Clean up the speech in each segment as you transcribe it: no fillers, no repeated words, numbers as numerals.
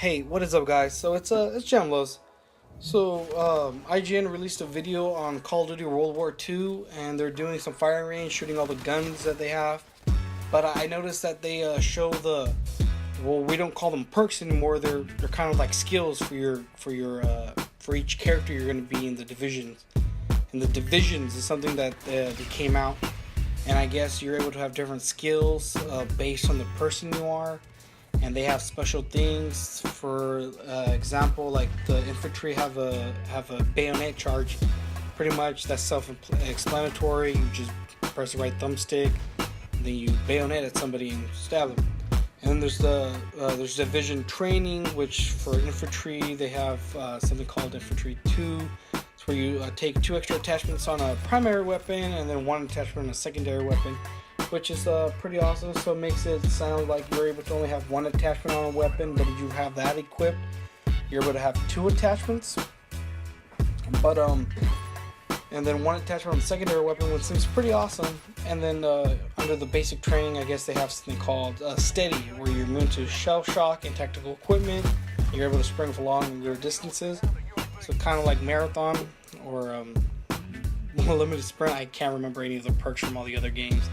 Hey, what is up, guys? So it's Jamlos. So IGN released a video on Call of Duty World War II, and they're doing some firing range, shooting all the guns that they have. But I noticed that they show we don't call them perks anymore. They're kind of like skills for each character you're going to be in the divisions. And the divisions is something that they came out, and I guess you're able to have different skills based on the person you are. And they have special things. For example, like the infantry have a bayonet charge. Pretty much that's self-explanatory. You just press the right thumbstick, and then you bayonet at somebody and stab them. And then there's division training, which for infantry they have something called Infantry 2. It's where you take 2 extra attachments on a primary weapon and then 1 attachment on a secondary weapon, which is pretty awesome. So it makes it sound like you're able to only have 1 attachment on a weapon, but if you have that equipped, you're able to have 2 attachments. But and then 1 attachment on the secondary weapon, which seems pretty awesome. And then under the basic training, I guess they have something called Steady, where you're immune to shell shock and tactical equipment. You're able to sprint for long your distances. So kind of like marathon or limited sprint. I can't remember any of the perks from all the other games.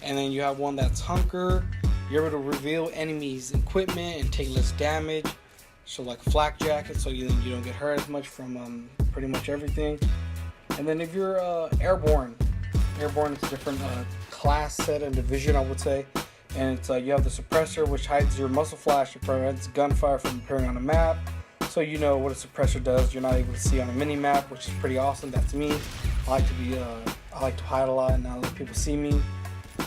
And then you have one that's Hunker. You're able to reveal enemies' equipment and take less damage. So like flak jacket, so you don't get hurt as much from pretty much everything. And then if you're airborne is a different class set and division, I would say. And it's you have the suppressor, which hides your muzzle flash and prevents gunfire from appearing on the map. So you know what a suppressor does. You're not able to see on a mini map, which is pretty awesome. That's me. I like to hide a lot and not let people see me.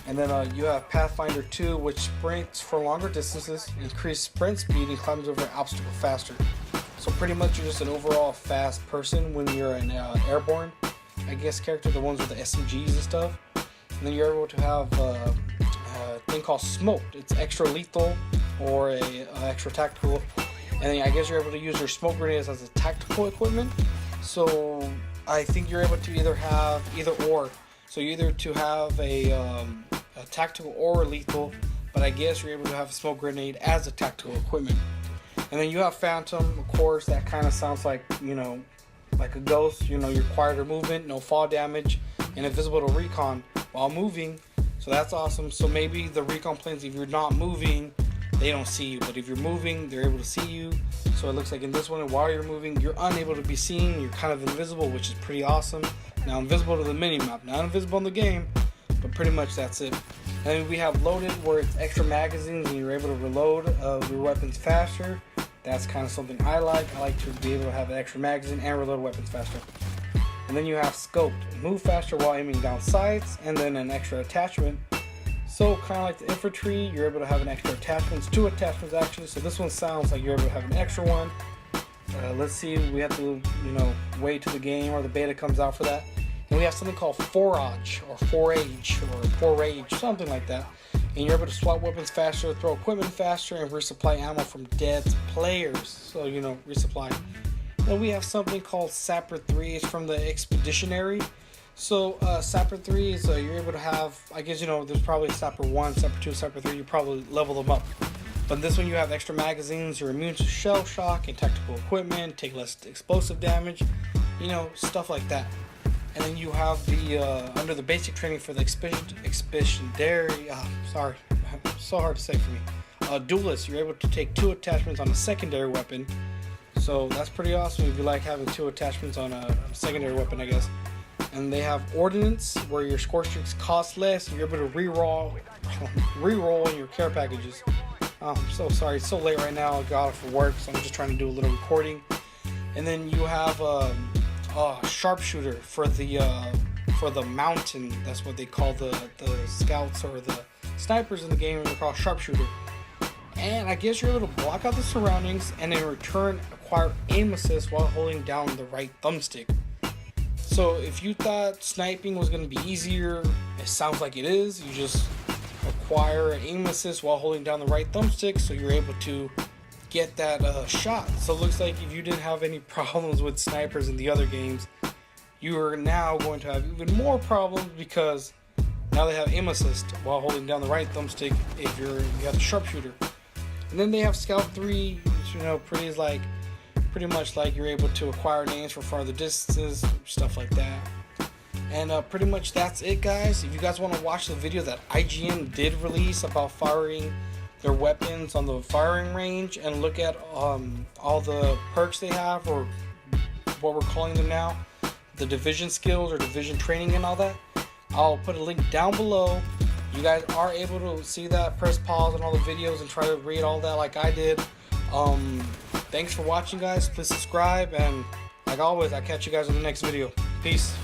And then you have Pathfinder 2, which sprints for longer distances, increase sprint speed, and climbs over an obstacle faster. So pretty much you're just an overall fast person when you're an airborne, I guess, character, the ones with the SMGs and stuff. And then you're able to have a thing called Smoked. It's extra lethal or a extra tactical. And then I guess you're able to use your smoke grenades as a tactical equipment. So I think you're able to either have either or. So you either to have a tactical or a lethal, but I guess you're able to have a smoke grenade as a tactical equipment. And then you have Phantom, of course. That kind of sounds like, like a ghost. You're quieter movement, no fall damage, and invisible to recon while moving. So that's awesome. So maybe the recon planes, if you're not moving, they don't see you. But if you're moving, they're able to see you. So it looks like in this one, while you're moving, you're unable to be seen. You're kind of invisible, which is pretty awesome. Now invisible to the mini-map. Not invisible in the game, but pretty much that's it. And we have Loaded, where it's extra magazines and you're able to reload your weapons faster. That's kind of something I like. I like to be able to have an extra magazine and reload weapons faster. And then you have Scoped, move faster while aiming down sights, and then an extra attachment. So kind of like the infantry, you're able to have an extra attachment. 2 attachments actually. So this one sounds like you're able to have an extra one. Let's see, we have to, wait till the game or the beta comes out for that. And we have something called Forage or Forage, something like that. And you're able to swap weapons faster, throw equipment faster, and resupply ammo from dead players. So, resupply. Then we have something called Sapper 3. It's from the Expeditionary. So, Sapper 3 is you're able to have, I guess, there's probably Sapper 1, Sapper 2, Sapper 3. You probably level them up. But in this one, you have extra magazines, you're immune to shell shock and tactical equipment, take less explosive damage, stuff like that. And then you have the, under the basic training for the Expeditionary, sorry, so hard to say for me. Duelist, you're able to take 2 attachments on a secondary weapon. So that's pretty awesome if you like having 2 attachments on a secondary weapon, I guess. And they have Ordnance, where your score streaks cost less, and you're able to re-roll in your care packages. I'm so sorry, it's so late right now. I got off for work, so I'm just trying to do a little recording. And then you have Sharpshooter for the mountain. That's what they call the scouts or the snipers in the game. They're called Sharpshooter. And I guess you're able to block out the surroundings and in return acquire aim assist while holding down the right thumbstick. So if you thought sniping was going to be easier, it sounds like it is. You just acquire an aim assist while holding down the right thumbstick, so you're able to get that shot. So it looks like if you didn't have any problems with snipers in the other games, you are now going to have even more problems, because now they have aim assist while holding down the right thumbstick if you have the Sharpshooter. And then they have Scout 3, You know, pretty is like pretty much like you're able to acquire names for farther distances, stuff like that. And pretty much that's it, guys. If you guys want to watch the video that IGN did release about firing their weapons on the firing range and look at all the perks they have, or what we're calling them now, the division skills or division training and all that, I'll put a link down below. You guys are able to see that, press pause on all the videos and try to read all that like I did. Thanks for watching, guys. Please subscribe, and like always, I'll catch you guys in the next video. Peace.